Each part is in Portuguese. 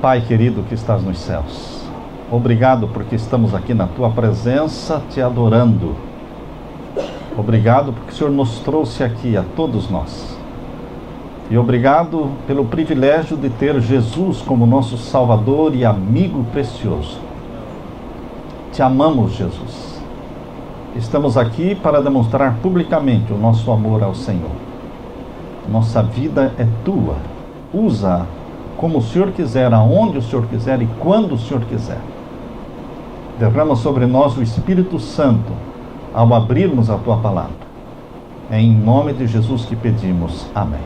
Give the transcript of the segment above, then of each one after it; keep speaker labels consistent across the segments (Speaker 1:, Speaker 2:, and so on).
Speaker 1: Pai querido que estás nos céus, obrigado porque estamos aqui na Tua presença te adorando. Obrigado porque o Senhor nos trouxe aqui a todos nós. E obrigado pelo privilégio de ter Jesus como nosso Salvador e amigo precioso. Te amamos, Jesus. Estamos aqui para demonstrar publicamente o nosso amor ao Senhor. Nossa vida é Tua. Usa como o Senhor quiser, aonde o Senhor quiser e quando o Senhor quiser. Derrama sobre nós o Espírito Santo ao abrirmos a Tua palavra. É em nome de Jesus que pedimos. Amém.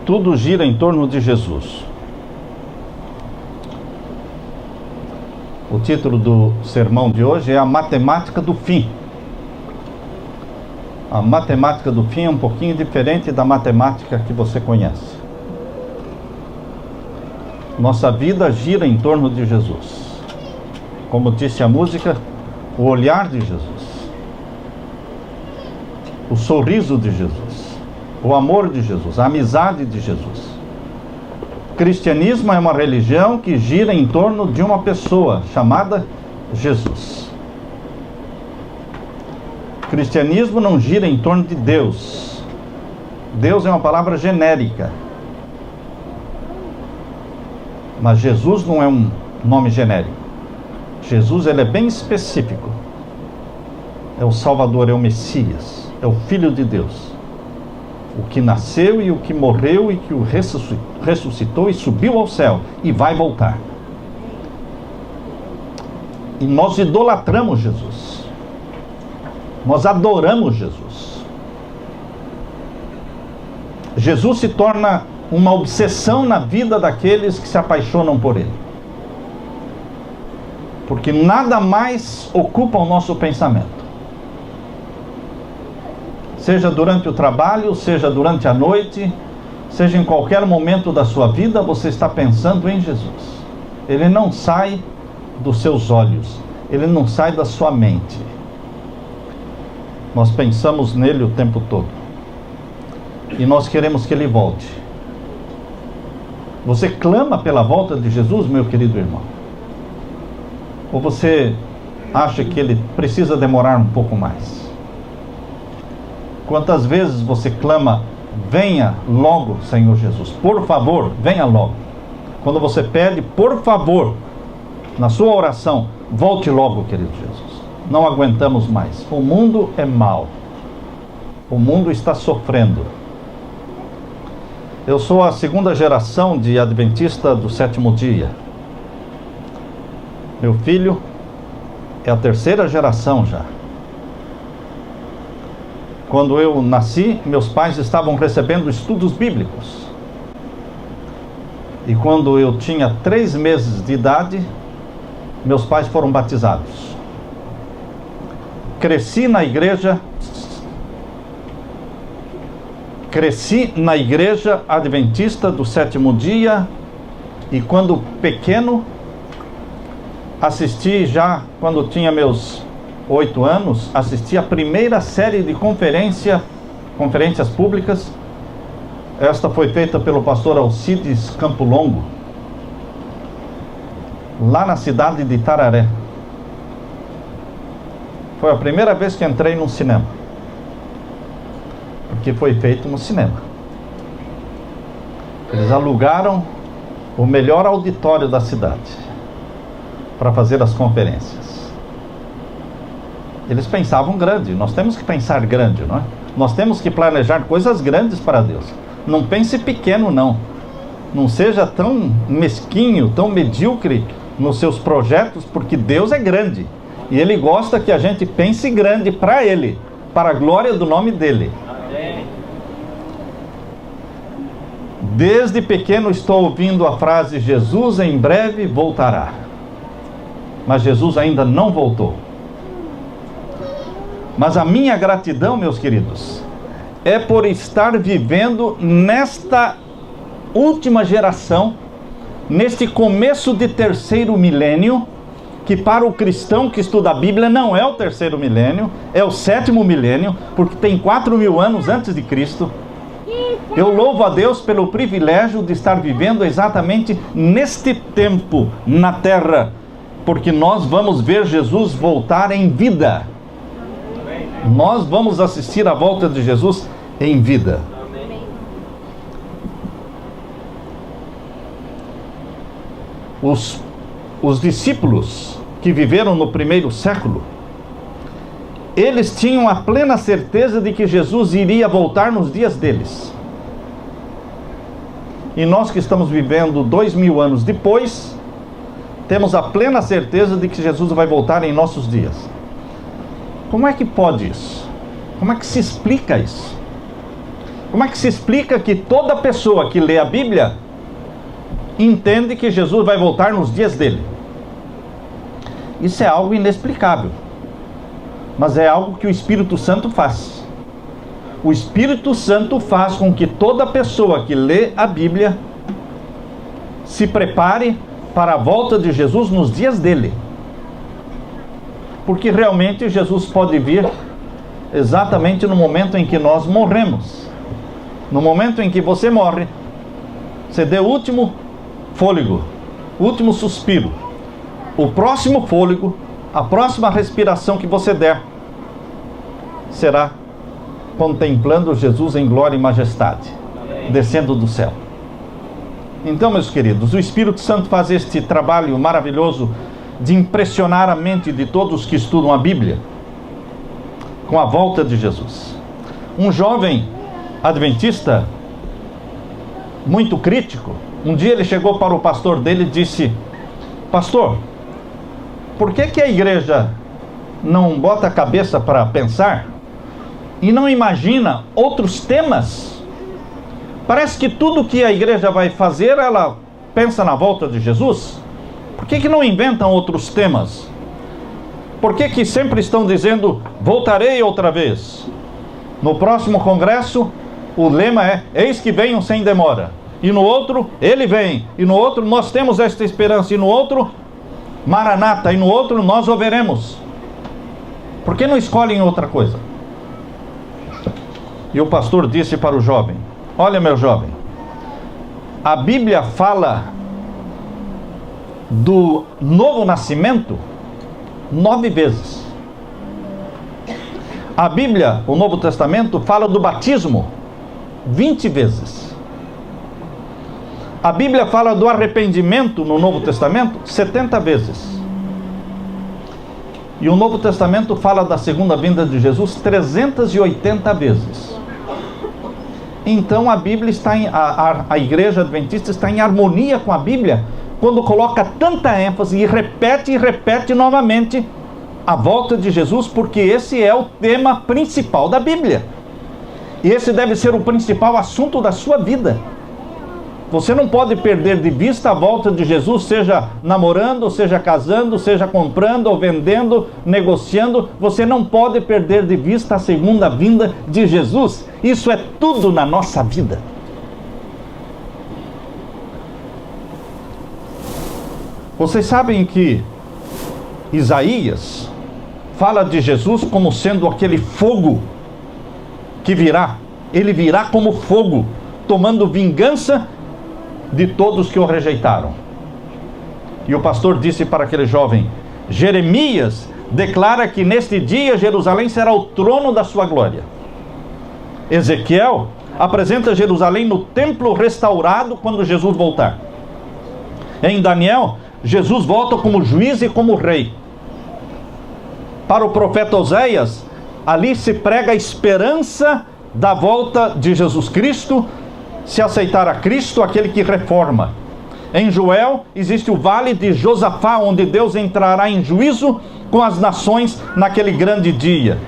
Speaker 1: Tudo gira em torno de Jesus. O título do sermão de hoje é A Matemática do Fim. A matemática do fim é um pouquinho diferente da matemática que você conhece. Nossa vida gira em torno de Jesus. Como disse a música, o olhar de Jesus, o sorriso de Jesus, o amor de Jesus, a amizade de Jesus. O cristianismo é uma religião que gira em torno de uma pessoa chamada Jesus. O cristianismo não gira em torno de Deus. Deus é uma palavra genérica. Mas Jesus não é um nome genérico. Jesus, ele é bem específico. É o Salvador, é o Messias, é o Filho de Deus. O que nasceu e o que morreu e que o ressuscitou e subiu ao céu e vai voltar. E nós idolatramos Jesus. Nós adoramos Jesus. Jesus se torna uma obsessão na vida daqueles que se apaixonam por Ele. Porque nada mais ocupa o nosso pensamento. Seja durante o trabalho, seja durante a noite, seja em qualquer momento da sua vida, você está pensando em Jesus. Ele não sai dos seus olhos, ele não sai da sua mente. Nós pensamos nele o tempo todo. E nós queremos que ele volte. Você clama pela volta de Jesus, meu querido irmão? Ou você acha que ele precisa demorar um pouco mais? Quantas vezes você clama, venha logo, Senhor Jesus, por favor, venha logo. Quando você pede, por favor, na sua oração, volte logo, querido Jesus. Não aguentamos mais. O mundo é mau. O mundo está sofrendo. Eu sou a segunda geração de adventista do sétimo dia. Meu filho é a terceira geração já. Quando eu nasci, meus pais estavam recebendo estudos bíblicos. E quando eu tinha 3 meses de idade, meus pais foram batizados. Cresci na igreja adventista do sétimo dia. E quando pequeno, assisti já, quando tinha meus 8 anos, assisti a primeira série de conferências públicas. Esta foi feita pelo pastor Alcides Campo Longo, lá na cidade de Itararé. Foi a primeira vez que entrei num cinema, porque foi feito no cinema. Eles alugaram o melhor auditório da cidade para fazer as conferências. Eles pensavam grande. Nós temos que pensar grande, não é? Nós temos que planejar coisas grandes para Deus. Não pense pequeno, não. Não seja tão mesquinho, tão medíocre nos seus projetos, porque Deus é grande. E Ele gosta que a gente pense grande para Ele, para a glória do nome dEle. Amém. Desde pequeno estou ouvindo a frase, Jesus em breve voltará. Mas Jesus ainda não voltou. Mas a minha gratidão, meus queridos, é por estar vivendo nesta última geração, neste começo de terceiro milênio, que para o cristão que estuda a Bíblia não é o 3º milênio, é o 7º milênio, porque tem 4.000 anos antes de Cristo. Eu louvo a Deus pelo privilégio de estar vivendo exatamente neste tempo na terra, porque nós vamos ver Jesus voltar em vida. Nós vamos assistir à volta de Jesus em vida. Os discípulos que viveram no 1º século, eles tinham a plena certeza de que Jesus iria voltar nos dias deles. E nós que estamos vivendo 2.000 anos depois, temos a plena certeza de que Jesus vai voltar em nossos dias. Como é que pode isso? Como é que se explica isso? Como é que se explica que toda pessoa que lê a Bíblia entende que Jesus vai voltar nos dias dele? Isso é algo inexplicável, mas é algo que o Espírito Santo faz. O Espírito Santo faz com que toda pessoa que lê a Bíblia se prepare para a volta de Jesus nos dias dele. Porque realmente Jesus pode vir exatamente no momento em que nós morremos. No momento em que você morre, você deu o último fôlego, o último suspiro. O próximo fôlego, a próxima respiração que você der, será contemplando Jesus em glória e majestade, descendo do céu. Então, meus queridos, o Espírito Santo faz este trabalho maravilhoso de impressionar a mente de todos que estudam a Bíblia com a volta de Jesus. Um jovem adventista muito crítico, um dia ele chegou para o pastor dele e disse: pastor, por que a igreja não bota a cabeça para pensar e não imagina outros temas? Parece que tudo que a igreja vai fazer, ela pensa na volta de Jesus. Por que não inventam outros temas? Por que sempre estão dizendo, voltarei outra vez? No próximo congresso, o lema é, eis que venham sem demora. E no outro, ele vem. E no outro, nós temos esta esperança. E no outro, Maranata. E no outro, nós o veremos. Por que não escolhem outra coisa? E o pastor disse para o jovem: olha, meu jovem, a Bíblia fala do novo nascimento 9 vezes. A Bíblia, o Novo Testamento, fala do batismo 20 vezes. A Bíblia fala do arrependimento no Novo Testamento 70 vezes. E o Novo Testamento fala da segunda vinda de Jesus 380 vezes. Então a Bíblia está a Igreja Adventista está em harmonia com a Bíblia quando coloca tanta ênfase e repete novamente a volta de Jesus, porque esse é o tema principal da Bíblia. E esse deve ser o principal assunto da sua vida. Você não pode perder de vista a volta de Jesus, seja namorando, seja casando, seja comprando ou vendendo, negociando. Você não pode perder de vista a segunda vinda de Jesus. Isso é tudo na nossa vida. Vocês sabem que Isaías fala de Jesus como sendo aquele fogo que virá. Ele virá como fogo, tomando vingança de todos que o rejeitaram. E o pastor disse para aquele jovem: Jeremias declara que neste dia Jerusalém será o trono da sua glória. Ezequiel apresenta Jerusalém no templo restaurado quando Jesus voltar. Em Daniel, Jesus volta como juiz e como rei. Para o profeta Oséias, ali se prega a esperança da volta de Jesus Cristo. Se aceitar a Cristo, aquele que reforma. Em Joel, existe o vale de Josafá, onde Deus entrará em juízo com as nações naquele grande dia.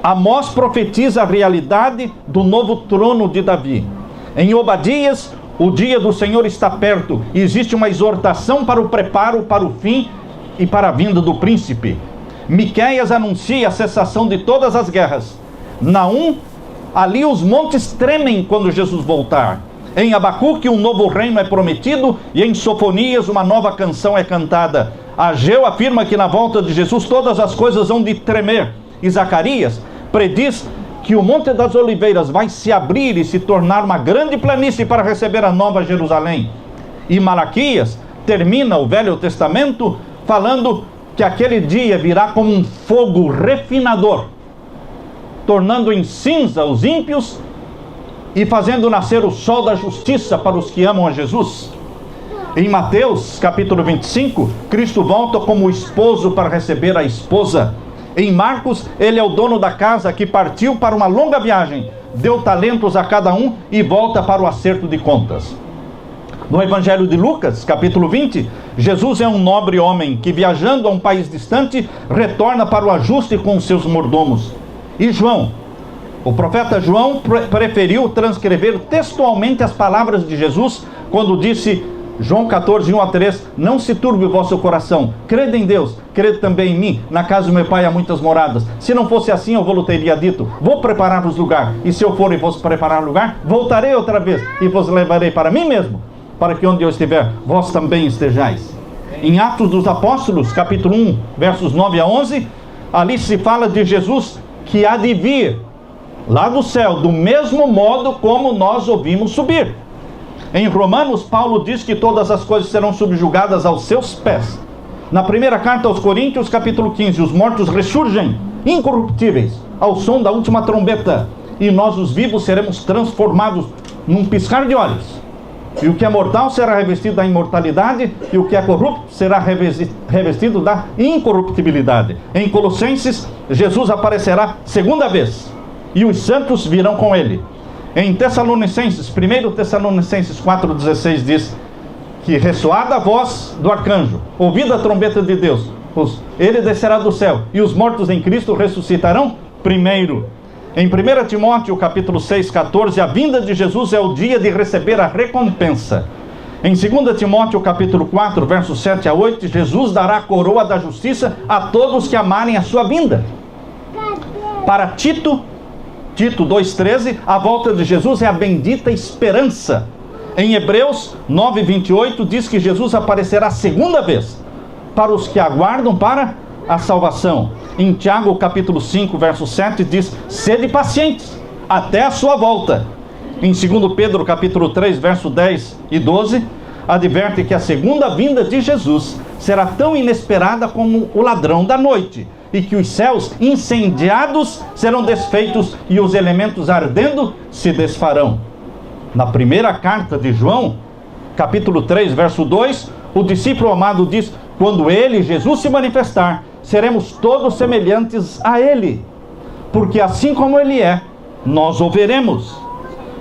Speaker 1: Amós profetiza a realidade do novo trono de Davi. Em Obadias, o dia do Senhor está perto. E existe uma exortação para o preparo, para o fim e para a vinda do príncipe. Miqueias anuncia a cessação de todas as guerras. Naum, ali os montes tremem quando Jesus voltar. Em Abacuque, um novo reino é prometido, e em Sofonias, uma nova canção é cantada. Ageu afirma que na volta de Jesus todas as coisas hão de tremer. E Zacarias prediz que o Monte das Oliveiras vai se abrir e se tornar uma grande planície para receber a nova Jerusalém. E Malaquias termina o Velho Testamento falando que aquele dia virá como um fogo refinador, tornando em cinza os ímpios e fazendo nascer o sol da justiça para os que amam a Jesus. Em Mateus capítulo 25, Cristo volta como esposo para receber a esposa. Em Marcos, ele é o dono da casa que partiu para uma longa viagem, deu talentos a cada um e volta para o acerto de contas. No Evangelho de Lucas, capítulo 20, Jesus é um nobre homem que, viajando a um país distante, retorna para o ajuste com os seus mordomos. E João, o profeta João preferiu transcrever textualmente as palavras de Jesus quando disse, João 14, 1 a 3, não se turbe o vosso coração, crede em Deus, crede também em mim, na casa do meu pai há muitas moradas, se não fosse assim eu vos teria dito, vou preparar-vos lugar, e se eu for e vos preparar lugar, voltarei outra vez, e vos levarei para mim mesmo, para que onde eu estiver, vós também estejais. Em Atos dos Apóstolos, capítulo 1, versos 9 a 11, ali se fala de Jesus que há de vir lá do céu, do mesmo modo como nós ouvimos subir. Em Romanos, Paulo diz que todas as coisas serão subjugadas aos seus pés. Na primeira carta aos Coríntios, capítulo 15, os mortos ressurgem, incorruptíveis, ao som da última trombeta, e nós os vivos seremos transformados num piscar de olhos. E o que é mortal será revestido da imortalidade, e o que é corrupto será revestido da incorruptibilidade. Em Colossenses, Jesus aparecerá segunda vez, e os santos virão com ele. Em Tessalonicenses, 1 Tessalonicenses 4,16 diz que ressoada a voz do arcanjo, ouvida a trombeta de Deus, ele descerá do céu, e os mortos em Cristo ressuscitarão primeiro. Em 1 Timóteo capítulo 6, 14, a vinda de Jesus é o dia de receber a recompensa. Em 2 Timóteo capítulo 4, versos 7 a 8, Jesus dará a coroa da justiça a todos que amarem a sua vinda. Para Tito 2,13, a volta de Jesus é a bendita esperança. Em Hebreus 9,28 diz que Jesus aparecerá a segunda vez para os que aguardam para a salvação. Em Tiago capítulo 5, verso 7 diz, sede pacientes até a sua volta. Em 2 Pedro capítulo 3, verso 10 e 12, adverte que a segunda vinda de Jesus será tão inesperada como o ladrão da noite, e que os céus incendiados serão desfeitos e os elementos ardendo se desfarão. Na primeira carta de João, capítulo 3, verso 2, o discípulo amado diz, quando ele, Jesus, se manifestar, seremos todos semelhantes a ele, porque assim como ele é, nós o veremos.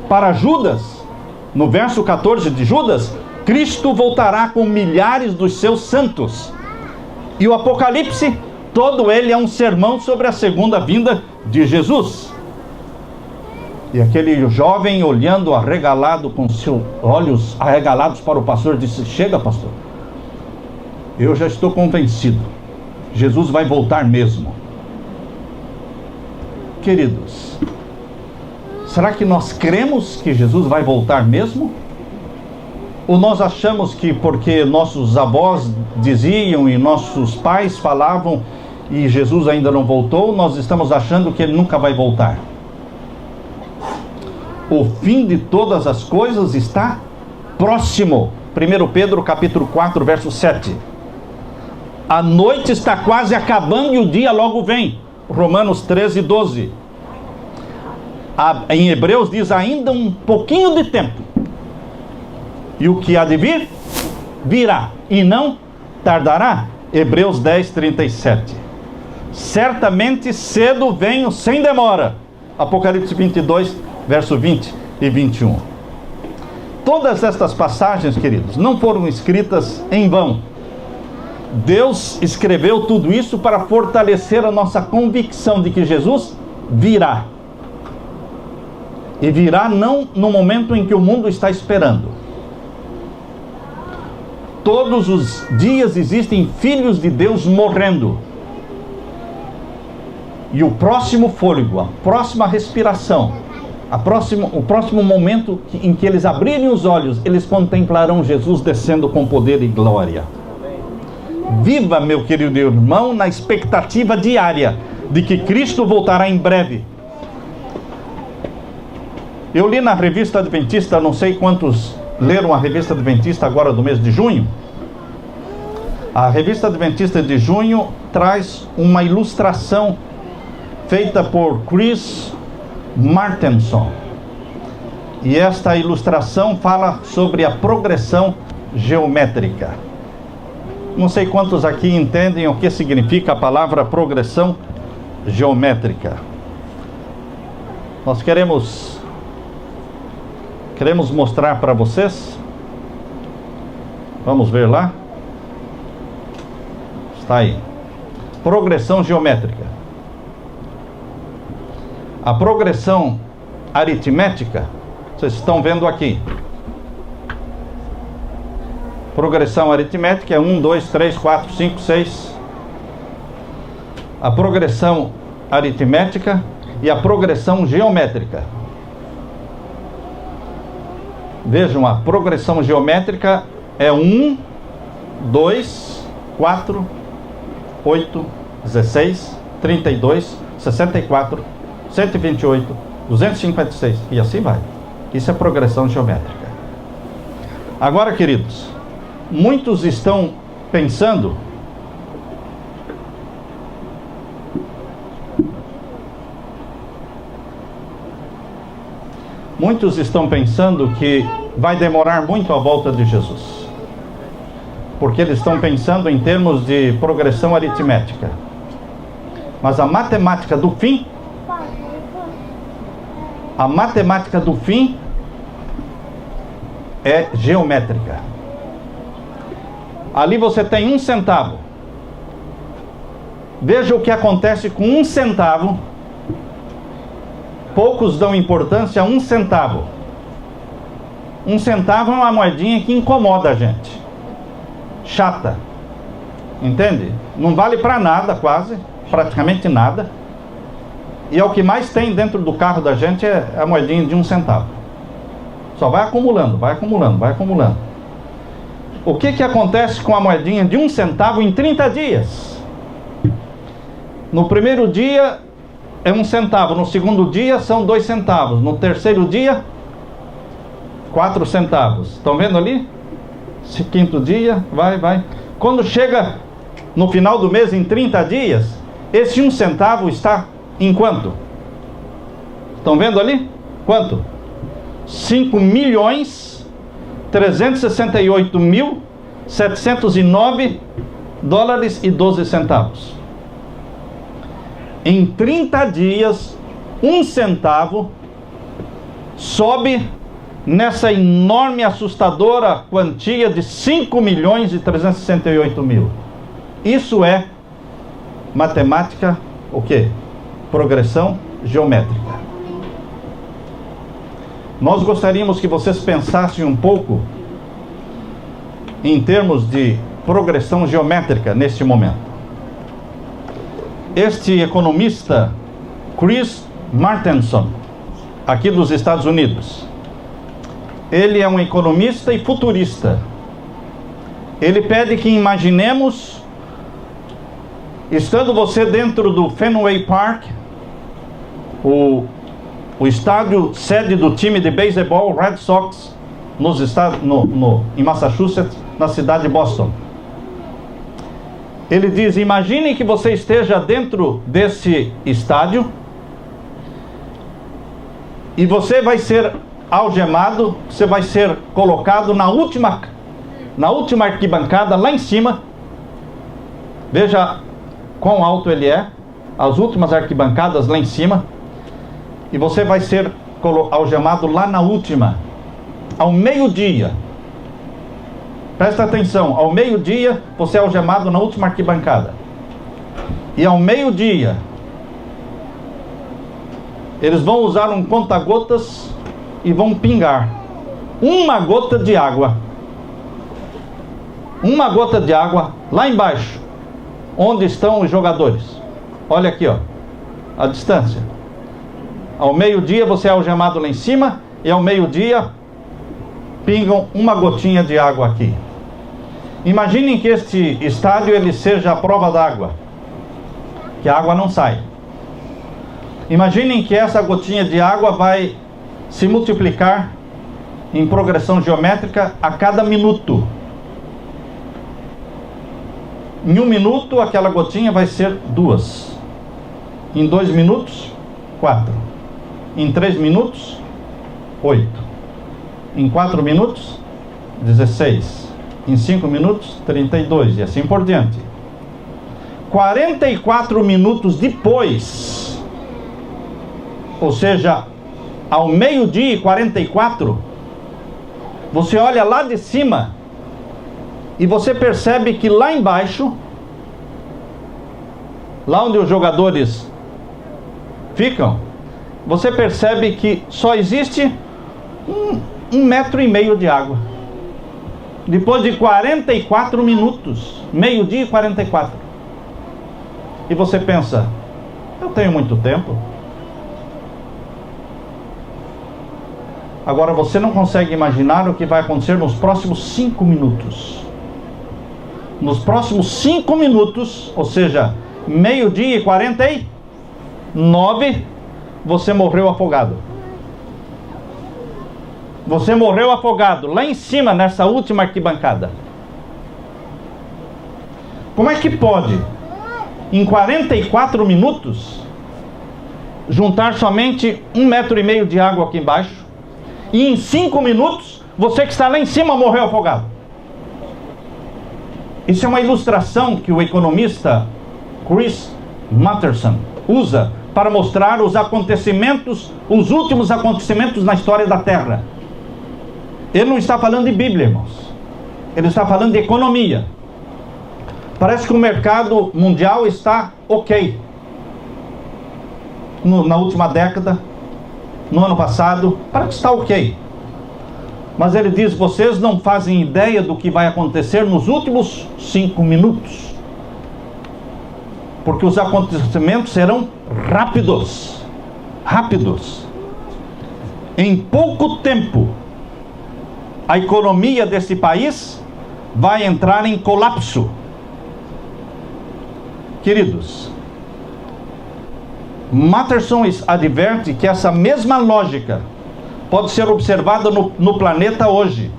Speaker 1: Para Judas, no verso 14 de Judas, Cristo voltará com milhares dos seus santos. E o Apocalipse, todo ele é um sermão sobre a segunda vinda de Jesus. E aquele jovem olhando arregalado, com seus olhos arregalados para o pastor, disse, chega pastor, eu já estou convencido, Jesus vai voltar mesmo. Queridos, será que nós cremos que Jesus vai voltar mesmo? Ou nós achamos que porque nossos avós diziam e nossos pais falavam e Jesus ainda não voltou, nós estamos achando que ele nunca vai voltar? O fim de todas as coisas está próximo. 1 Pedro capítulo 4, verso 7. A noite está quase acabando e o dia logo vem. Romanos 13, 12. Em Hebreus diz ainda um pouquinho de tempo. E o que há de vir, virá, e não tardará. Hebreus 10, 37. Certamente cedo venho sem demora. Apocalipse 22, verso 20 e 21. Todas estas passagens, queridos, não foram escritas em vão. Deus escreveu tudo isso para fortalecer a nossa convicção de que Jesus virá. E virá não no momento em que o mundo está esperando. Todos os dias existem filhos de Deus morrendo. E o próximo fôlego, a próxima respiração, O próximo momento em que eles abrirem os olhos, eles contemplarão Jesus descendo com poder e glória. Viva, meu querido irmão, na expectativa diária de que Cristo voltará em breve. Eu li na Revista Adventista, não sei quantos leram a Revista Adventista agora do mês de junho. A Revista Adventista de junho traz uma ilustração feita por Chris Martenson. E esta ilustração fala sobre a progressão geométrica. Não sei quantos aqui entendem o que significa a palavra progressão geométrica. Nós queremos mostrar para vocês. Vamos ver lá. Está aí. Progressão geométrica. A progressão aritmética, vocês estão vendo aqui. Progressão aritmética é 1, 2, 3, 4, 5, 6. A progressão aritmética e a progressão geométrica. Vejam, a progressão geométrica é 1, 2, 4, 8, 16, 32, 64, 128, 256 e assim vai. Isso é progressão geométrica. Agora, queridos, muitos estão pensando que vai demorar muito a volta de Jesus, porque eles estão pensando em termos de progressão aritmética. Mas a matemática do fim é geométrica. Ali você tem 1 centavo. Veja o que acontece com 1 centavo. Poucos dão importância a 1 centavo. 1 centavo é uma moedinha que incomoda a gente. Chata. Entende? Não vale para nada, quase. Praticamente nada. E é o que mais tem dentro do carro da gente, é a moedinha de 1 centavo. Só vai acumulando, vai acumulando, vai acumulando. O que acontece com a moedinha de 1 centavo em 30 dias? No primeiro dia é 1 centavo, no segundo dia são 2 centavos, no terceiro dia 4 centavos. Estão vendo ali? Esse quinto dia, vai. Quando chega no final do mês, em 30 dias, esse 1 centavo está em quanto? Estão vendo ali? Quanto? 5.368.709 dólares e 12 centavos. Em 30 dias, 1 centavo sobe nessa enorme, assustadora quantia de 5.368.000. Isso é matemática, o quê? Progressão geométrica. Nós gostaríamos que vocês pensassem um pouco em termos de progressão geométrica neste momento. Este economista, Chris Martenson, aqui dos Estados Unidos, ele é um economista e futurista. Ele pede que imaginemos, estando você dentro do Fenway Park, o estádio sede do time de beisebol Red Sox em Massachusetts, na cidade de Boston. Ele diz: imagine que você esteja dentro desse estádio e você vai ser algemado, você vai ser colocado na última arquibancada lá em cima. Veja quão alto ele é, as últimas arquibancadas lá em cima. E você vai ser algemado lá na última, ao meio-dia. Presta atenção, ao meio-dia você é algemado na última arquibancada. E ao meio-dia eles vão usar um conta-gotas e vão pingar uma gota de água. Uma gota de água lá embaixo, onde estão os jogadores. Olha aqui, ó, a distância. Ao meio-dia você é algemado lá em cima, e ao meio-dia pingam uma gotinha de água aqui. Imaginem que este estádio ele seja a prova d'água, que a água não sai. Imaginem que essa gotinha de água vai se multiplicar em progressão geométrica a cada minuto. Em 1 minuto, aquela gotinha vai ser 2. Em 2 minutos, 4. Em 3 minutos, 8. Em 4 minutos, 16. Em 5 minutos, 32. E assim por diante. 44 minutos depois, ou seja, ao meio-dia e 44, você olha lá de cima e você percebe que lá embaixo, lá onde os jogadores ficam, você percebe que só existe 1,5 metro de água. Depois de 44 minutos, meio-dia e 44. E você pensa, eu tenho muito tempo. Agora você não consegue imaginar o que vai acontecer nos próximos 5 minutos. Nos próximos 5 minutos, ou seja, meio-dia e 49, você morreu afogado. Você morreu afogado lá em cima, nessa última arquibancada. Como é que pode, em 44 minutos, juntar somente 1,5 metro de água aqui embaixo, e em 5 minutos, você que está lá em cima morreu afogado? Isso é uma ilustração que o economista Chris Matterson usa para mostrar os acontecimentos, os últimos acontecimentos na história da Terra. Ele não está falando de Bíblia, irmãos. Ele está falando de economia. Parece que o mercado mundial está ok. Na última década, no ano passado, parece que está ok. Mas ele diz, vocês não fazem ideia do que vai acontecer nos últimos 5 minutos. Porque os acontecimentos serão rápidos. Rápidos. Em pouco tempo, a economia desse país vai entrar em colapso. Queridos, Matterson adverte que essa mesma lógica pode ser observada no planeta hoje.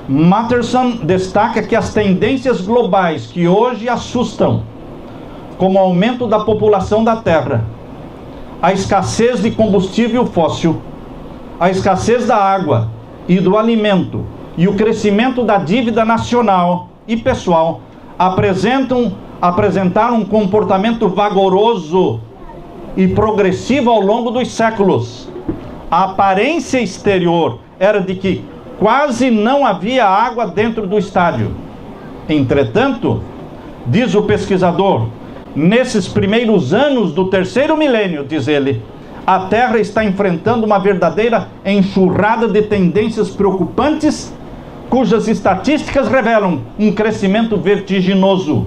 Speaker 1: Matterson destaca que as tendências globais que hoje assustam, como o aumento da população da Terra, a escassez de combustível fóssil, a escassez da água e do alimento e o crescimento da dívida nacional e pessoal apresentaram um comportamento vagaroso e progressivo ao longo dos séculos. A aparência exterior era de que quase não havia água dentro do estádio. Entretanto, diz o pesquisador, nesses primeiros anos do 3º milênio, diz ele, a Terra está enfrentando uma verdadeira enxurrada de tendências preocupantes, cujas estatísticas revelam um crescimento vertiginoso.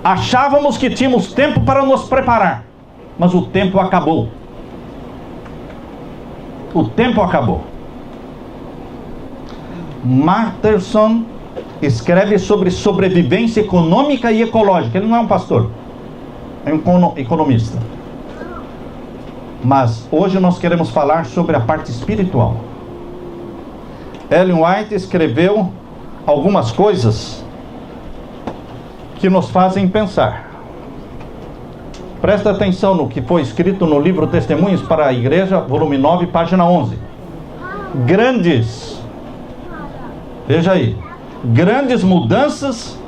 Speaker 1: Achávamos que tínhamos tempo para nos preparar, mas o tempo acabou. O tempo acabou. Matterson escreve sobre sobrevivência econômica e ecológica. Ele não é um pastor, é um economista. Mas hoje nós queremos falar sobre a parte espiritual. Ellen White escreveu algumas coisas que nos fazem pensar. Presta atenção no que foi escrito no livro Testemunhos para a Igreja, volume 9, página 11. Veja aí, grandes mudanças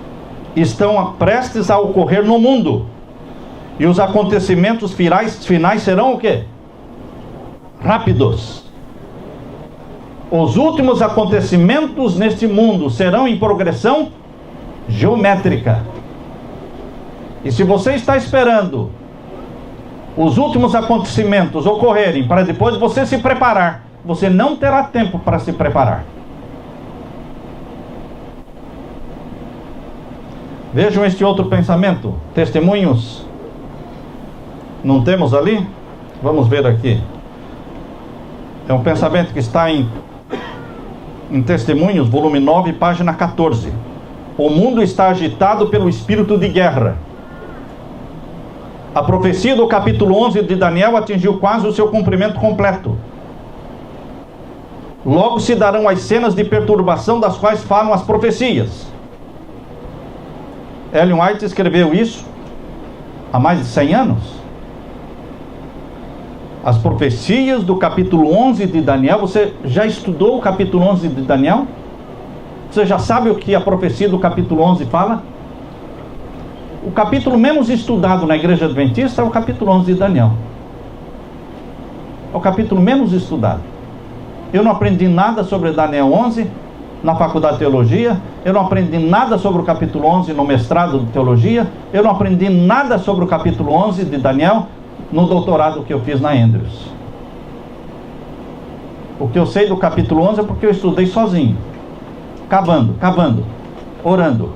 Speaker 1: estão prestes a ocorrer no mundo. E os acontecimentos finais serão o quê? Rápidos. Os últimos acontecimentos neste mundo serão em progressão geométrica. E se você está esperando os últimos acontecimentos ocorrerem para depois você se preparar, você não terá tempo para se preparar. Vejam este outro pensamento. Testemunhos. Não temos ali? Vamos ver aqui. É um pensamento que está em Testemunhos, volume 9, página 14. O mundo está agitado pelo espírito de guerra. A profecia do capítulo 11 de Daniel atingiu quase o seu cumprimento completo. Logo se darão as cenas de perturbação das quais falam as profecias. Ellen White escreveu isso há mais de 100 anos. As profecias do capítulo 11 de Daniel, você já estudou o capítulo 11 de Daniel? Você já sabe o que a profecia do capítulo 11 fala? O capítulo menos estudado na Igreja Adventista é o capítulo 11 de Daniel. É o capítulo menos estudado. Eu não aprendi nada sobre Daniel 11 na faculdade de teologia. Eu não aprendi nada sobre o capítulo 11 no mestrado de teologia. Eu não aprendi nada sobre o capítulo 11 de Daniel no doutorado que eu fiz na Andrews. O que eu sei do capítulo 11 é porque eu estudei sozinho, cavando, orando.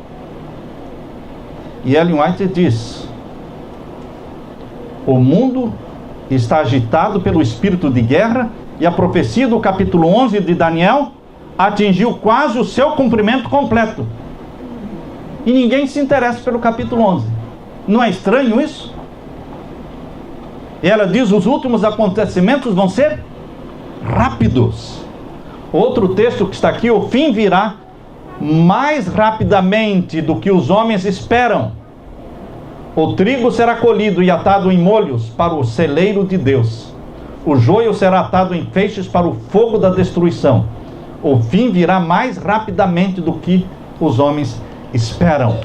Speaker 1: E Ellen White diz: o mundo está agitado pelo espírito de guerra, e a profecia do capítulo 11 de Daniel atingiu quase o seu cumprimento completo. E ninguém se interessa pelo capítulo 11. Não é estranho isso? E ela diz: os últimos acontecimentos vão ser rápidos. Outro texto que está aqui: o fim virá mais rapidamente do que os homens esperam. O trigo será colhido e atado em molhos para o celeiro de Deus. O joio será atado em feixes para o fogo da destruição. O fim virá mais rapidamente do que os homens esperam.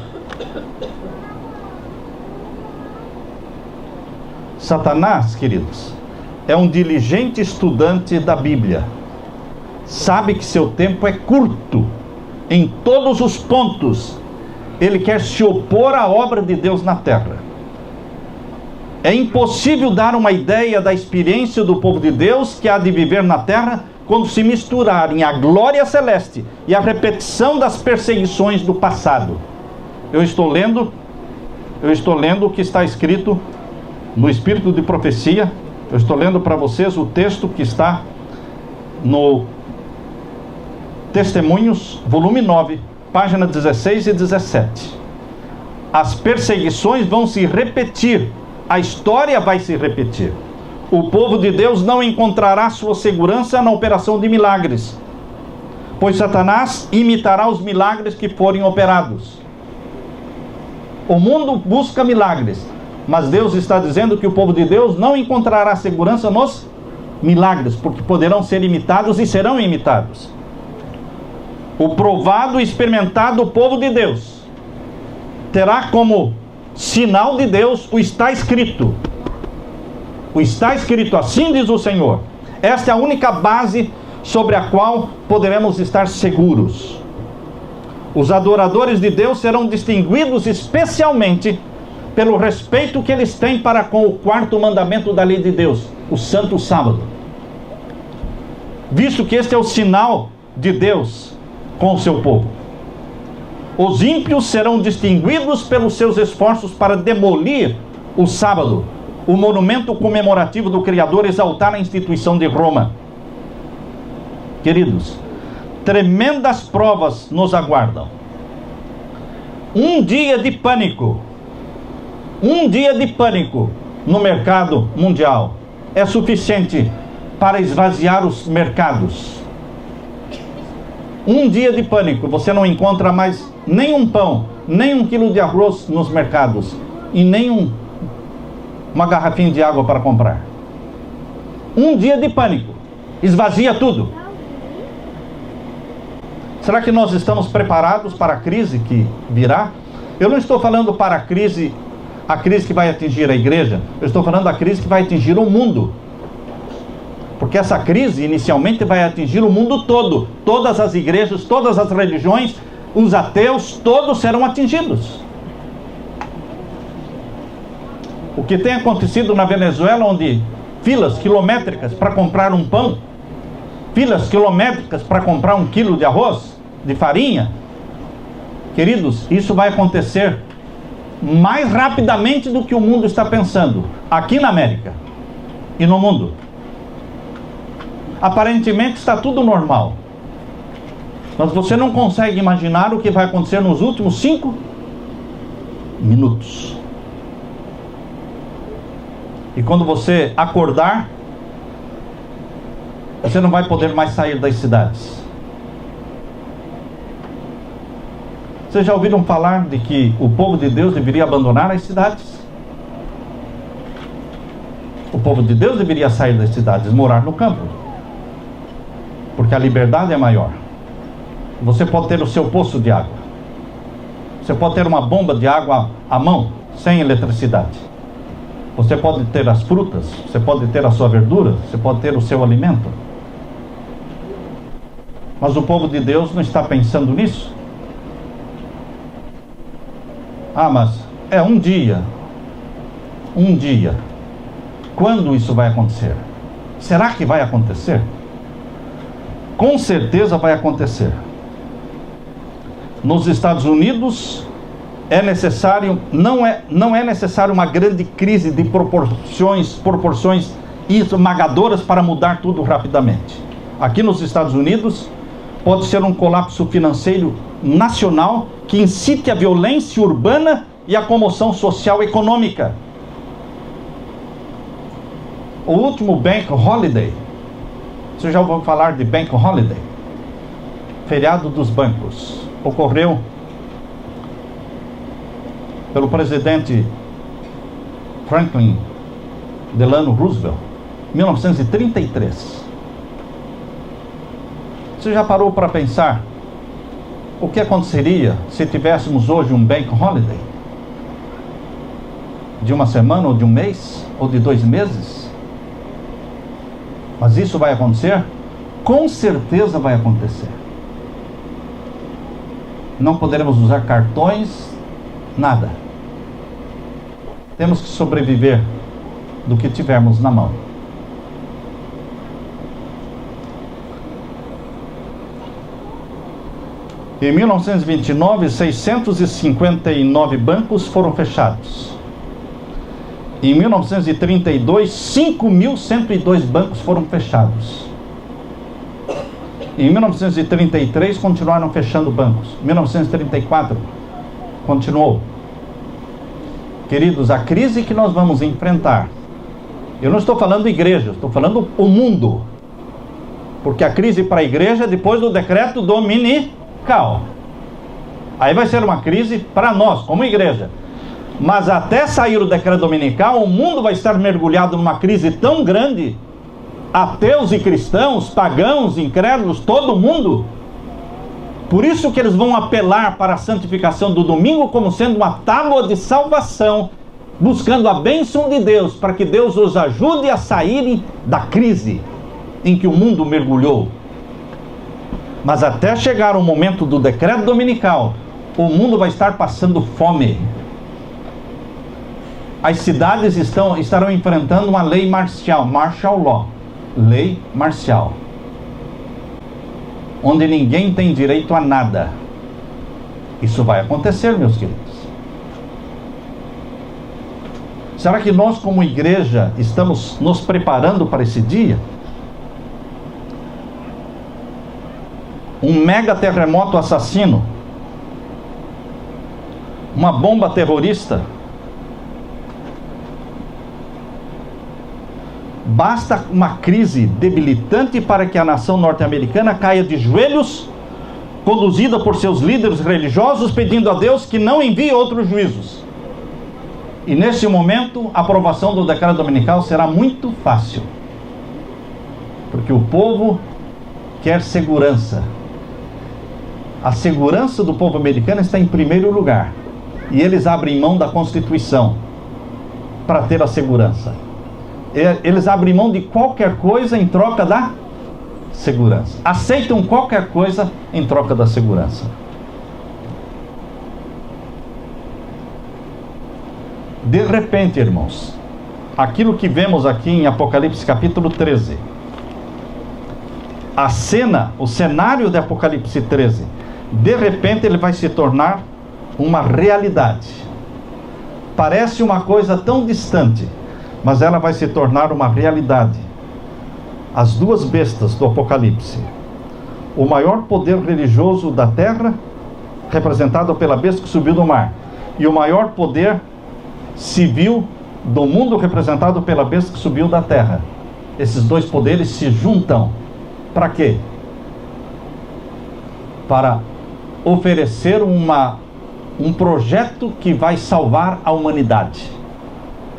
Speaker 1: Satanás, queridos, é um diligente estudante da Bíblia. Sabe que seu tempo é curto. Em todos os pontos, ele quer se opor à obra de Deus na terra. É impossível dar uma ideia da experiência do povo de Deus que há de viver na terra quando se misturarem a glória celeste e a repetição das perseguições do passado. Eu estou lendo o que está escrito no Espírito de Profecia. Eu estou lendo para vocês o texto que está no Testemunhos, volume 9, página 16 e 17. As perseguições vão se repetir, a história vai se repetir. O povo de Deus não encontrará sua segurança na operação de milagres, pois Satanás imitará os milagres que forem operados. O mundo busca milagres, mas Deus está dizendo que o povo de Deus não encontrará segurança nos milagres, porque poderão ser imitados e serão imitados. O provado e experimentado povo de Deus terá como sinal de Deus o está escrito. O está escrito, assim diz o Senhor. Esta é a única base sobre a qual poderemos estar seguros. Os adoradores de Deus serão distinguidos especialmente pelo respeito que eles têm para com o quarto mandamento da lei de Deus, o Santo Sábado. Visto que este é o sinal de Deus com o seu povo. Os ímpios serão distinguidos pelos seus esforços para demolir o sábado, o monumento comemorativo do Criador, exaltar a instituição de Roma. Queridos, tremendas provas nos aguardam. Um dia de pânico no mercado mundial é suficiente para esvaziar os mercados. Um dia de pânico, você não encontra mais nem um pão, nem 1 quilo de arroz nos mercados, e nem uma garrafinha de água para comprar. Um dia de pânico esvazia tudo. Será que nós estamos preparados para a crise que virá? Eu não estou falando para a crise que vai atingir a igreja. Eu estou falando da crise que vai atingir o mundo. Porque essa crise inicialmente vai atingir o mundo todo. Todas as igrejas, todas as religiões, os ateus, todos serão atingidos. O que tem acontecido na Venezuela, onde filas quilométricas para comprar um pão, filas quilométricas para comprar 1 quilo de arroz, de farinha. Queridos, isso vai acontecer mais rapidamente do que o mundo está pensando, aqui na América e no mundo. Aparentemente está tudo normal. Mas você não consegue imaginar o que vai acontecer nos últimos 5 minutos. E quando você acordar, você não vai poder mais sair das cidades. Vocês já ouviram falar de que o povo de Deus deveria abandonar as cidades? O povo de Deus deveria sair das cidades, morar no campo, porque a liberdade é maior. Você pode ter o seu poço de água, você pode ter uma bomba de água à mão, sem eletricidade. Você pode ter as frutas, você pode ter a sua verdura, você pode ter o seu alimento. Mas o povo de Deus não está pensando nisso. Ah, mas é um dia. Quando isso vai acontecer? Será que vai acontecer? Com certeza vai acontecer. Nos Estados Unidos não é necessário uma grande crise de proporções esmagadoras para mudar tudo rapidamente. Aqui nos Estados Unidos pode ser um colapso financeiro nacional que incite a violência urbana e a comoção social e econômica. O último Bank Holiday, você já ouviu falar de Bank Holiday? Feriado dos bancos. Ocorreu pelo presidente Franklin Delano Roosevelt, 1933. Você já parou para pensar o que aconteceria se tivéssemos hoje um Bank Holiday? De uma semana, ou de um mês, ou de 2 meses? Mas isso vai acontecer? Com certeza vai acontecer. Não poderemos usar cartões, nada. Temos que sobreviver do que tivermos na mão. Em 1929, 659 bancos foram fechados. Em 1932, 5.102 bancos foram fechados. Em 1933, continuaram fechando bancos. Em 1934, continuou. Queridos, a crise que nós vamos enfrentar, eu não estou falando igreja, estou falando o mundo. Porque a crise para a igreja é depois do decreto dominical. Aí vai ser uma crise para nós, como igreja. Mas até sair o decreto dominical, o mundo vai estar mergulhado numa crise tão grande, ateus e cristãos, pagãos, incrédulos, todo mundo. Por isso que eles vão apelar para a santificação do domingo como sendo uma tábua de salvação, buscando a bênção de Deus, para que Deus os ajude a saírem da crise em que o mundo mergulhou. Mas até chegar o momento do decreto dominical, o mundo vai estar passando fome. As cidades estarão enfrentando uma lei marcial, martial law, lei marcial, onde ninguém tem direito a nada. Isso vai acontecer, meus queridos. Será que nós, como igreja, estamos nos preparando para esse dia? Um mega terremoto assassino, uma bomba terrorista. Basta uma crise debilitante para que a nação norte-americana caia de joelhos, conduzida por seus líderes religiosos, pedindo a Deus que não envie outros juízos. E nesse momento, a aprovação do decreto dominical será muito fácil, porque o povo quer segurança. A segurança do povo americano está em primeiro lugar, e eles abrem mão da Constituição para ter a segurança. Eles abrem mão de qualquer coisa em troca da segurança. Aceitam qualquer coisa em troca da segurança. De repente, irmãos, aquilo que vemos aqui em Apocalipse capítulo 13, a cena, o cenário de Apocalipse 13, de repente ele vai se tornar uma realidade. Parece uma coisa tão distante, mas ela vai se tornar uma realidade. as duas bestas do Apocalipse. O maior poder religioso da terra, representado pela besta que subiu do mar, e o maior poder civil do mundo, representado pela besta que subiu da terra. Esses dois poderes se juntam. Para quê? Para oferecer um projeto que vai salvar a humanidade,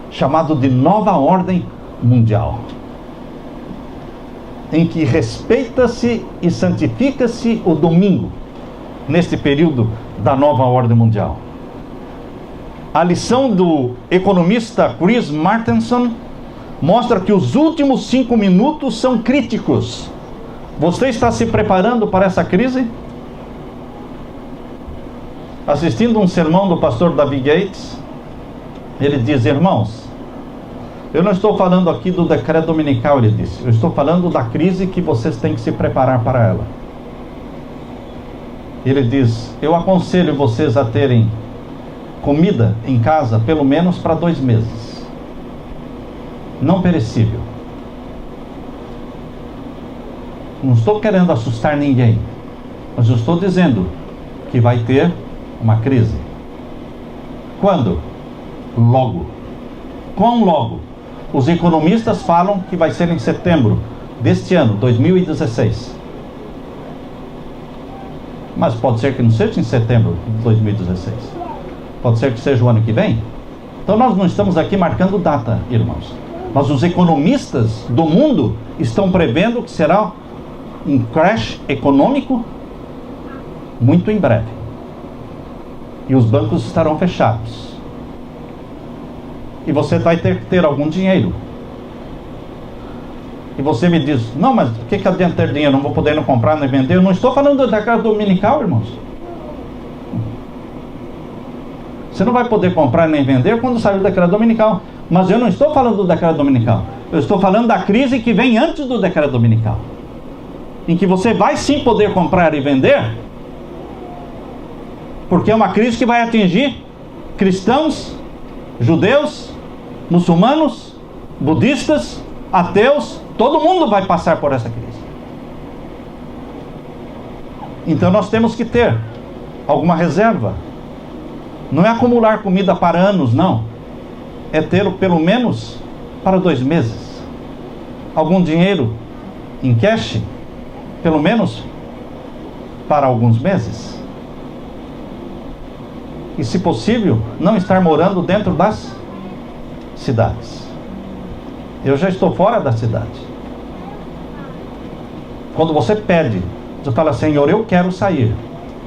Speaker 1: chamado de Nova Ordem Mundial, em que respeita-se e santifica-se o domingo, neste período da Nova Ordem Mundial. A lição do economista Chris Martenson mostra que os últimos 5 minutos são críticos. Você está se preparando para essa crise? Assistindo um sermão do pastor David Gates, ele diz: irmãos, eu não estou falando aqui do decreto dominical, ele disse, eu estou falando da crise que vocês têm que se preparar para ela. Ele diz: eu aconselho vocês a terem comida em casa pelo menos para 2 meses, não perecível. Não estou querendo assustar ninguém, mas eu estou dizendo que vai ter uma crise. Quando? Logo. Quão logo? Os economistas falam que vai ser em setembro deste ano, 2016. Mas pode ser que não seja em setembro de 2016. Pode ser que seja o ano que vem. Então nós não estamos aqui marcando data, irmãos. Mas os economistas do mundo estão prevendo que será um crash econômico muito em breve. E os bancos estarão fechados. E você vai ter que ter algum dinheiro. E você me diz: não, mas o que adianta ter dinheiro? Não vou poder não comprar nem vender. Eu não estou falando do decreto dominical, irmãos. Você não vai poder comprar nem vender quando sair o decreto dominical. Mas eu não estou falando do decreto dominical. Eu estou falando da crise que vem antes do decreto dominical, em que você vai sim poder comprar e vender, porque é uma crise que vai atingir cristãos, judeus, muçulmanos, budistas, ateus. Todo mundo vai passar por essa crise. Então nós temos que ter alguma reserva. Não é acumular comida para anos, não. É ter pelo menos para 2 meses. Algum dinheiro em cash, pelo menos para alguns meses. E, se possível, não estar morando dentro das cidades. Eu já estou fora da cidade. Quando você pede, você fala: Senhor, eu quero sair.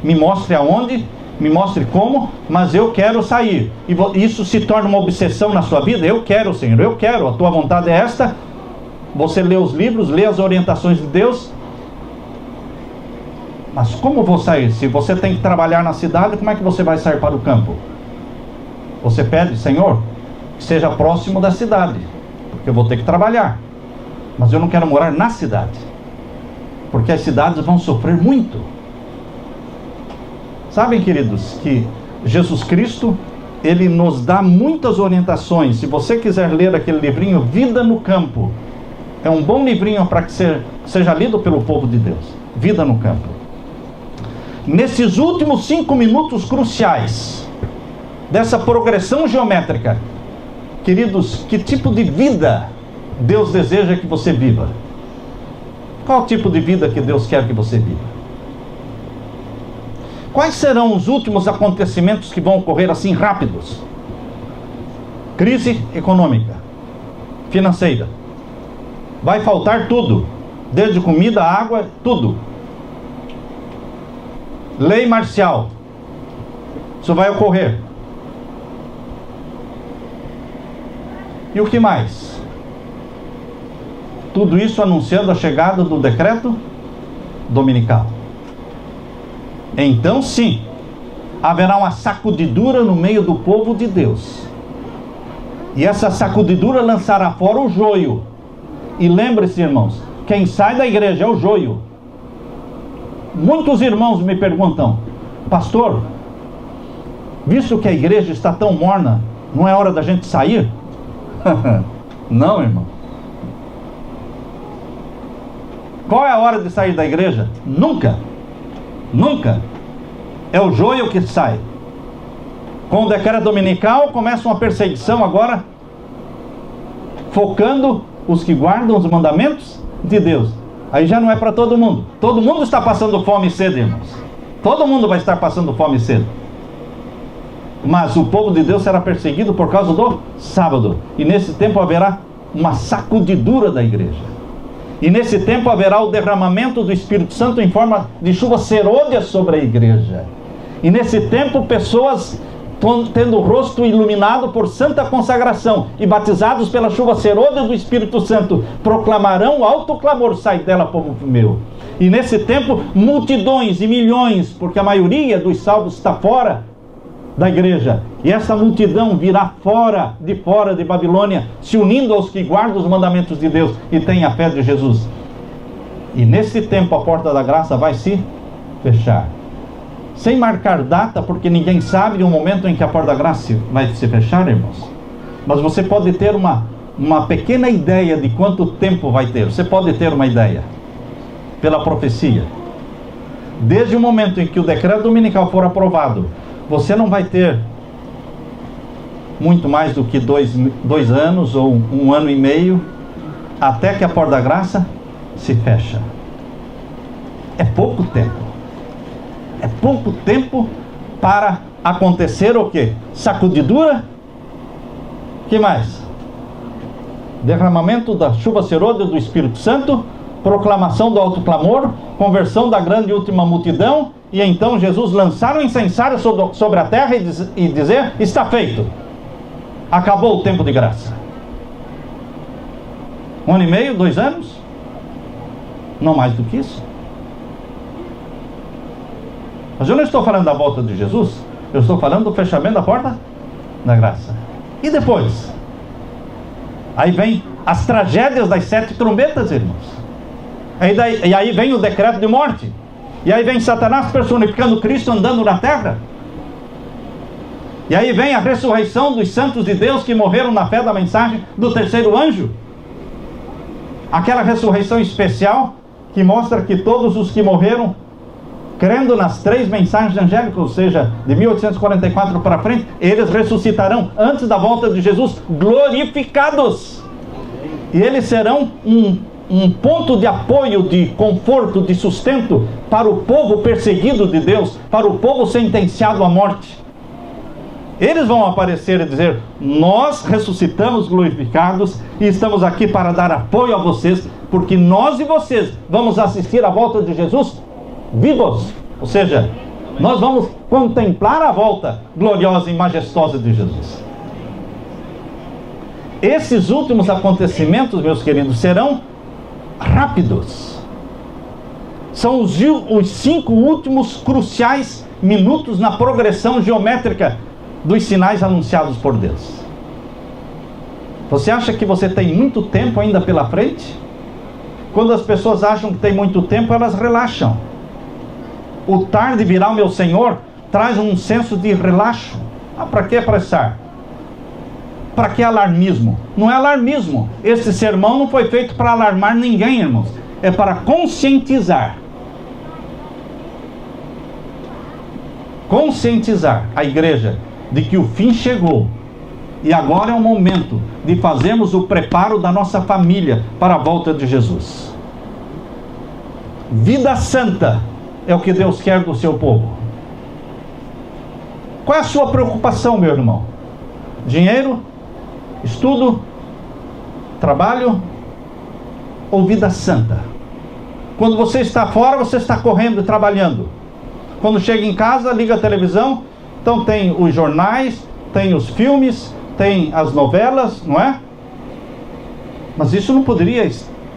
Speaker 1: Me mostre aonde, me mostre como, mas eu quero sair. E isso se torna uma obsessão na sua vida. Eu quero, Senhor, eu quero. A tua vontade é esta. Você lê os livros, lê as orientações de Deus. Mas como vou sair? Se você tem que trabalhar na cidade, como é que você vai sair para o campo? Você pede: Senhor, que seja próximo da cidade, porque eu vou ter que trabalhar. Mas eu não quero morar na cidade, porque as cidades vão sofrer muito. Sabem, queridos, que Jesus Cristo, Ele nos dá muitas orientações. Se você quiser ler aquele livrinho, Vida no Campo, é um bom livrinho para que seja lido pelo povo de Deus. Vida no Campo. Nesses últimos 5 minutos cruciais dessa progressão geométrica, queridos, que tipo de vida Deus deseja que você viva? Qual tipo de vida que Deus quer que você viva? Quais serão os últimos acontecimentos que vão ocorrer assim rápidos? Crise econômica, financeira. Vai faltar tudo, desde comida, água, tudo. Lei marcial. Isso vai ocorrer. E o que mais? Tudo isso anunciando a chegada do decreto dominical. Então sim, haverá uma sacudidura no meio do povo de Deus. E essa sacudidura lançará fora o joio. E lembre-se, irmãos, quem sai da igreja é o joio. Muitos irmãos me perguntam: pastor, visto que a igreja está tão morna, não é hora da gente sair? Não, irmão. Qual é a hora de sair da igreja? Nunca. Nunca. É o joio que sai. Com o decreto dominical começa uma perseguição agora, focando os que guardam os mandamentos de Deus. Aí já não é para todo mundo. Todo mundo está passando fome e sede, irmãos. Todo mundo vai estar passando fome e sede. Mas o povo de Deus será perseguido por causa do sábado. E nesse tempo haverá uma sacudidura da igreja. E nesse tempo haverá o derramamento do Espírito Santo em forma de chuva serôdia sobre a igreja. E nesse tempo pessoas tendo o rosto iluminado por santa consagração e batizados pela chuva serôdia do Espírito Santo, proclamarão alto clamor: sai dela, povo meu. E nesse tempo multidões e milhões, porque a maioria dos salvos está fora da igreja, e essa multidão virá de fora de Babilônia, se unindo aos que guardam os mandamentos de Deus e têm a fé de Jesus. E nesse tempo a porta da graça vai se fechar, sem marcar data, porque ninguém sabe o momento em que a porta da graça vai se fechar, irmãos. Mas você pode ter uma pequena ideia de quanto tempo vai ter. Você pode ter uma ideia pela profecia. Desde o momento em que o decreto dominical for aprovado, você não vai ter muito mais do que 2 anos ou 1 ano e meio até que a porta da graça se fecha. É pouco tempo. É pouco tempo para acontecer o quê? Sacudidura. Que mais? Derramamento da chuva serôdia do Espírito Santo, proclamação do alto clamor, conversão da grande e última multidão, e então Jesus lançar o incensário sobre a terra e dizer: está feito. Acabou o tempo de graça. 1 ano e meio, 2 anos? Não mais do que isso. Mas eu não estou falando da volta de Jesus, eu estou falando do fechamento da porta da graça. E depois? Aí vem as tragédias das 7 trombetas, irmãos. E aí vem o decreto de morte. E aí vem Satanás personificando Cristo andando na terra. E aí vem a ressurreição dos santos de Deus que morreram na fé da mensagem do terceiro anjo. Aquela ressurreição especial que mostra que todos os que morreram crendo nas 3 mensagens angélicas, ou seja, de 1844 para frente, eles ressuscitarão antes da volta de Jesus, glorificados. E eles serão um ponto de apoio, de conforto, de sustento para o povo perseguido de Deus, para o povo sentenciado à morte. Eles vão aparecer e dizer: nós ressuscitamos glorificados e estamos aqui para dar apoio a vocês, porque nós e vocês vamos assistir à volta de Jesus vivos. Ou seja, nós vamos contemplar a volta gloriosa e majestosa de Jesus. Esses últimos acontecimentos, meus queridos, serão rápidos. São os 5 últimos cruciais minutos na progressão geométrica dos sinais anunciados por Deus. Você acha que você tem muito tempo ainda pela frente? Quando as pessoas acham que tem muito tempo, elas relaxam. O tarde virá o meu Senhor traz um senso de relaxo. Para que apressar? Para que alarmismo? Não é alarmismo. Esse sermão não foi feito para alarmar ninguém, irmãos. É para conscientizar. Conscientizar a igreja de que o fim chegou. E agora é o momento de fazermos o preparo da nossa família para a volta de Jesus. Vida santa é o que Deus quer do seu povo. Qual é a sua preocupação, meu irmão? Dinheiro? Estudo? Trabalho? Ou vida santa? Quando você está fora, você está correndo e trabalhando. Quando chega em casa, liga a televisão, então tem os jornais, tem os filmes, tem as novelas, não é? Mas isso não poderia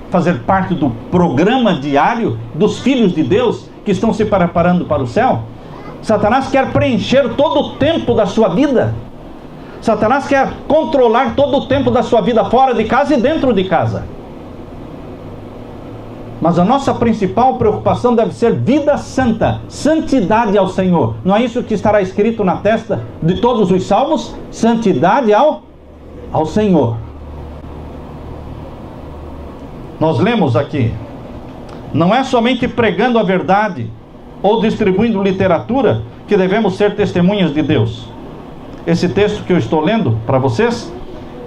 Speaker 1: fazer parte do programa diário dos filhos de Deus que estão se preparando para o céu? Satanás quer preencher todo o tempo da sua vida. Satanás quer controlar todo o tempo da sua vida fora de casa e dentro de casa. Mas a nossa principal preocupação deve ser vida santa, santidade ao Senhor. Não é isso que estará escrito na testa de todos os salmos? Santidade ao Senhor. Nós lemos aqui Não é somente pregando a verdade ou distribuindo literatura que devemos ser testemunhas de Deus. Esse texto que eu estou lendo para vocês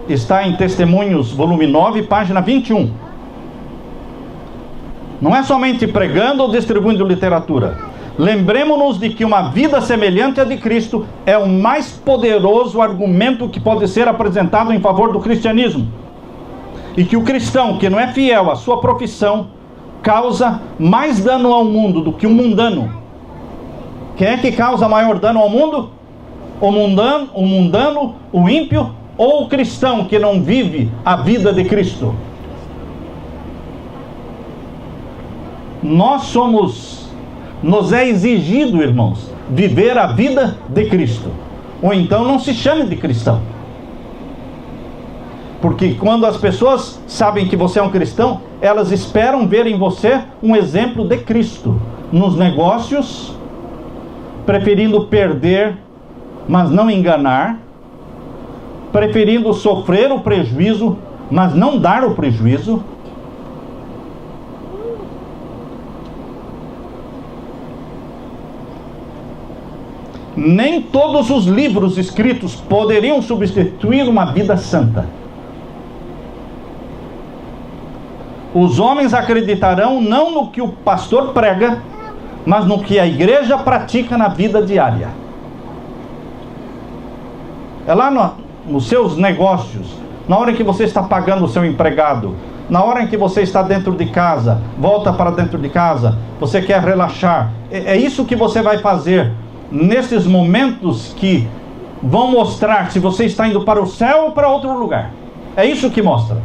Speaker 1: está em Testemunhos, volume 9, página 21. Não é somente pregando ou distribuindo literatura. Lembremos-nos de que uma vida semelhante à de Cristo é o mais poderoso argumento que pode ser apresentado em favor do cristianismo. E que o cristão que não é fiel à sua profissão causa mais dano ao mundo do que o mundano. Quem é que causa maior dano ao mundo? O mundano, o ímpio ou o cristão que não vive a vida de Cristo? Nos é exigido, irmãos, viver a vida de Cristo. Ou então não se chame de cristão. Porque quando as pessoas sabem que você é um cristão, elas esperam ver em você um exemplo de Cristo. Nos negócios, preferindo perder, mas não enganar. Preferindo sofrer o prejuízo, mas não dar o prejuízo. Nem todos os livros escritos poderiam substituir uma vida santa. Os homens acreditarão não no que o pastor prega, mas no que a igreja pratica na vida diária. É lá nos seus negócios, na hora em que você está pagando o seu empregado, na hora em que você está dentro de casa, volta para dentro de casa, você quer relaxar. É isso que você vai fazer nesses momentos que vão mostrar se você está indo para o céu ou para outro lugar. É isso que mostra.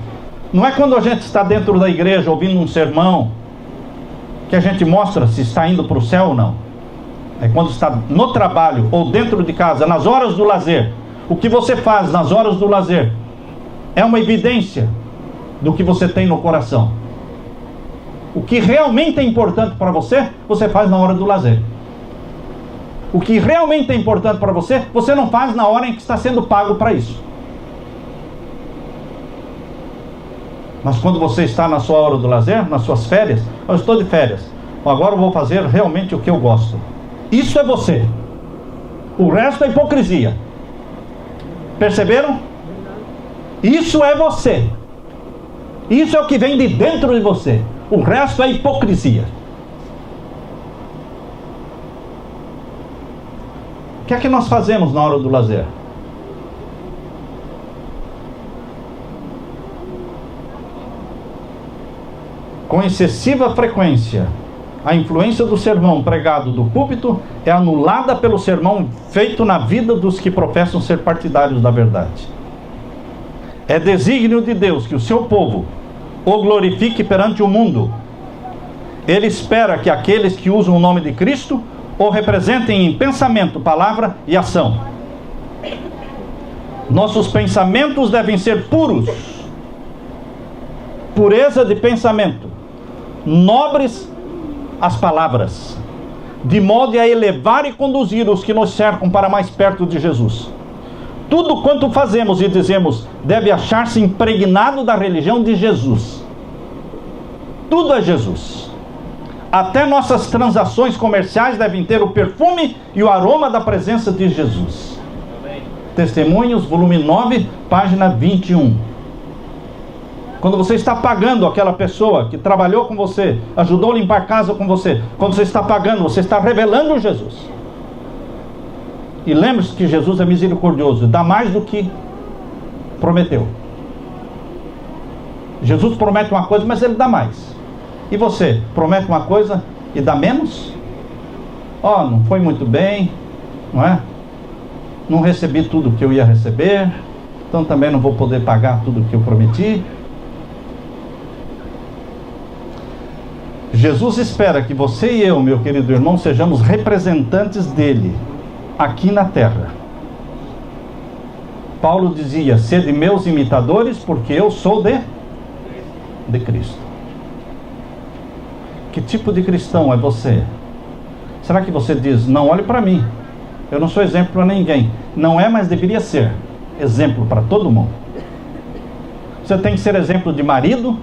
Speaker 1: Não é quando a gente está dentro da igreja ouvindo um sermão que a gente mostra se está indo para o céu ou não. É quando está no trabalho ou dentro de casa, nas horas do lazer. O que você faz nas horas do lazer é uma evidência do que você tem no coração. O que realmente é importante para você, você faz na hora do lazer. O que realmente é importante para você, você não faz na hora em que está sendo pago para isso. Mas quando você está na sua hora do lazer, nas suas férias, eu estou de férias, agora eu vou fazer realmente o que eu gosto. Isso é você. O resto é hipocrisia. Perceberam? Isso é você. Isso é o que vem de dentro de você. O resto é hipocrisia. O que é que nós fazemos na hora do lazer? Com excessiva frequência, a influência do sermão pregado do púlpito é anulada pelo sermão feito na vida dos que professam ser partidários da verdade. É desígnio de Deus que o seu povo o glorifique perante o mundo. Ele espera que aqueles que usam o nome de Cristo o representem em pensamento, palavra e ação. Nossos pensamentos devem ser puros, pureza de pensamento, nobres as palavras, de modo a elevar e conduzir os que nos cercam para mais perto de Jesus. Tudo quanto fazemos e dizemos deve achar-se impregnado da religião de Jesus. Tudo é Jesus. Até nossas transações comerciais devem ter o perfume e o aroma da presença de Jesus. Amém. Testemunhos, volume 9, página 21. Quando você está pagando aquela pessoa que trabalhou com você, ajudou a limpar a casa com você, quando você está pagando, você está revelando Jesus. E lembre-se que Jesus é misericordioso, dá mais do que prometeu. Jesus promete uma coisa, mas ele dá mais. E você promete uma coisa e dá menos? Não foi muito bem, não é? Não recebi tudo que eu ia receber, então também não vou poder pagar tudo que eu prometi. Jesus espera que você e eu, meu querido irmão, sejamos representantes dele aqui na terra. Paulo dizia: sede meus imitadores, porque eu sou de Cristo. Que tipo de cristão é você? Será que você diz: não olhe para mim, eu não sou exemplo para ninguém? Não é, mas deveria ser exemplo para todo mundo. Você tem que ser exemplo de marido,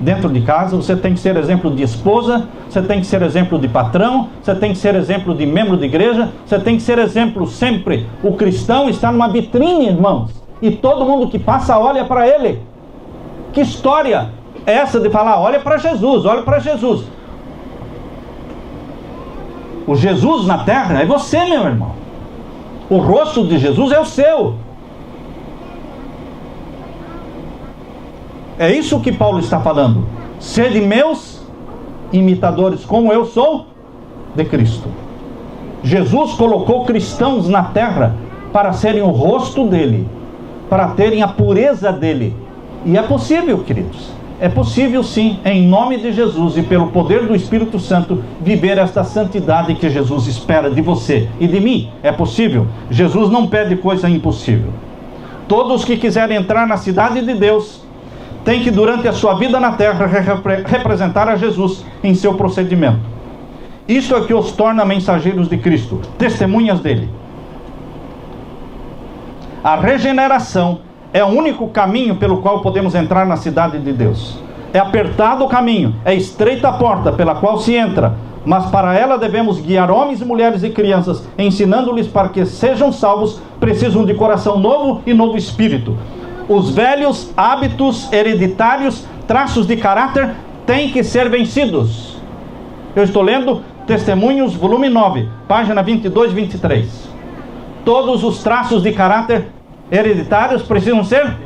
Speaker 1: dentro de casa, você tem que ser exemplo de esposa, você tem que ser exemplo de patrão, você tem que ser exemplo de membro de igreja, você tem que ser exemplo sempre. O cristão está numa vitrine, irmãos, e todo mundo que passa olha para ele. Que história é essa de falar, olha para Jesus, olha para Jesus? O Jesus na terra é você, meu irmão. O rosto de Jesus é o seu. É isso que Paulo está falando. Sede meus imitadores, como eu sou de Cristo. Jesus colocou cristãos na terra para serem o rosto dele, para terem a pureza dele. E é possível, queridos. É possível sim, em nome de Jesus e pelo poder do Espírito Santo, viver esta santidade que Jesus espera de você e de mim. É possível. Jesus não pede coisa impossível. Todos que quiserem entrar na cidade de Deus têm que, durante a sua vida na terra, representar a Jesus em seu procedimento. Isso é que os torna mensageiros de Cristo, testemunhas dele. A regeneração é o único caminho pelo qual podemos entrar na cidade de Deus. É apertado o caminho, é estreita a porta pela qual se entra, mas para ela devemos guiar homens, mulheres e crianças, ensinando-lhes para que sejam salvos, precisam de coração novo e novo espírito. Os velhos hábitos hereditários, traços de caráter, têm que ser vencidos. Eu estou lendo Testemunhos, volume 9, página 22 e 23. Todos os traços de caráter hereditários precisam ser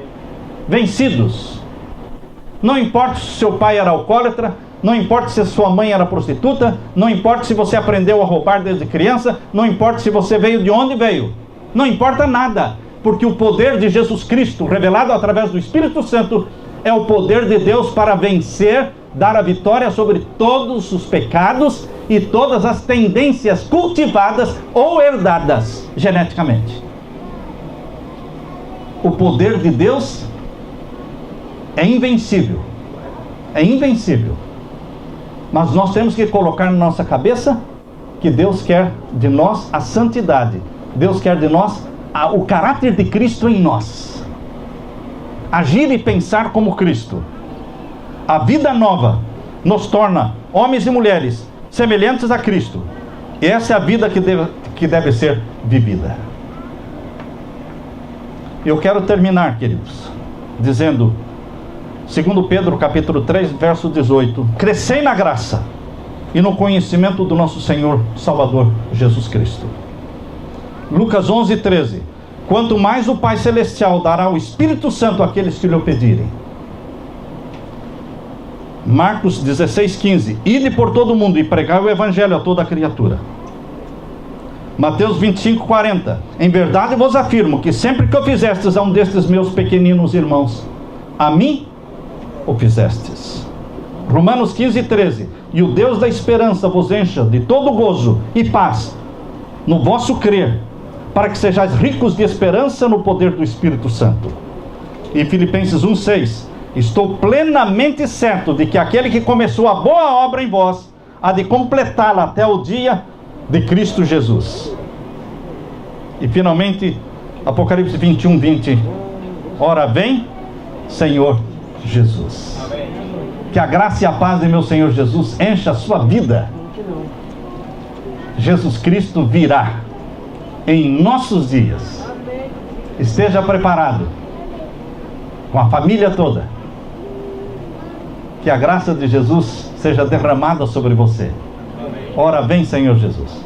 Speaker 1: vencidos. Não importa se seu pai era alcoólatra, não importa se sua mãe era prostituta, não importa se você aprendeu a roubar desde criança, não importa se você veio de onde veio, não importa nada, porque o poder de Jesus Cristo, revelado através do Espírito Santo, é o poder de Deus para vencer, dar a vitória sobre todos os pecados e todas as tendências cultivadas ou herdadas geneticamente. O poder de Deus é invencível. É invencível. Mas nós temos que colocar na nossa cabeça que Deus quer de nós a santidade. Deus quer de nós o caráter de Cristo em nós. Agir e pensar como Cristo. A vida nova nos torna homens e mulheres semelhantes a Cristo. E essa é a vida que deve ser vivida. Eu quero terminar, queridos, dizendo, segundo Pedro capítulo 3, verso 18, crescei na graça e no conhecimento do nosso Senhor Salvador Jesus Cristo. Lucas 11, 13, quanto mais o Pai Celestial dará o Espírito Santo àqueles que lhe o pedirem. Marcos 16, 15, ide por todo o mundo e pregai o Evangelho a toda criatura. Mateus 25, 40, em verdade vos afirmo que sempre que o fizestes a um destes meus pequeninos irmãos, a mim o fizestes. Romanos 15, 13, e o Deus da esperança vos encha de todo gozo e paz no vosso crer, para que sejais ricos de esperança no poder do Espírito Santo. E Filipenses 1, 6, estou plenamente certo de que aquele que começou a boa obra em vós há de completá-la até o dia de Cristo Jesus. E finalmente Apocalipse 21, 20, ora vem Senhor Jesus. Amém. Que a graça e a paz de meu Senhor Jesus encha a sua vida. Jesus Cristo virá em nossos dias. Esteja preparado com a família toda. Que a graça de Jesus seja derramada sobre você. Ora vem Senhor Jesus.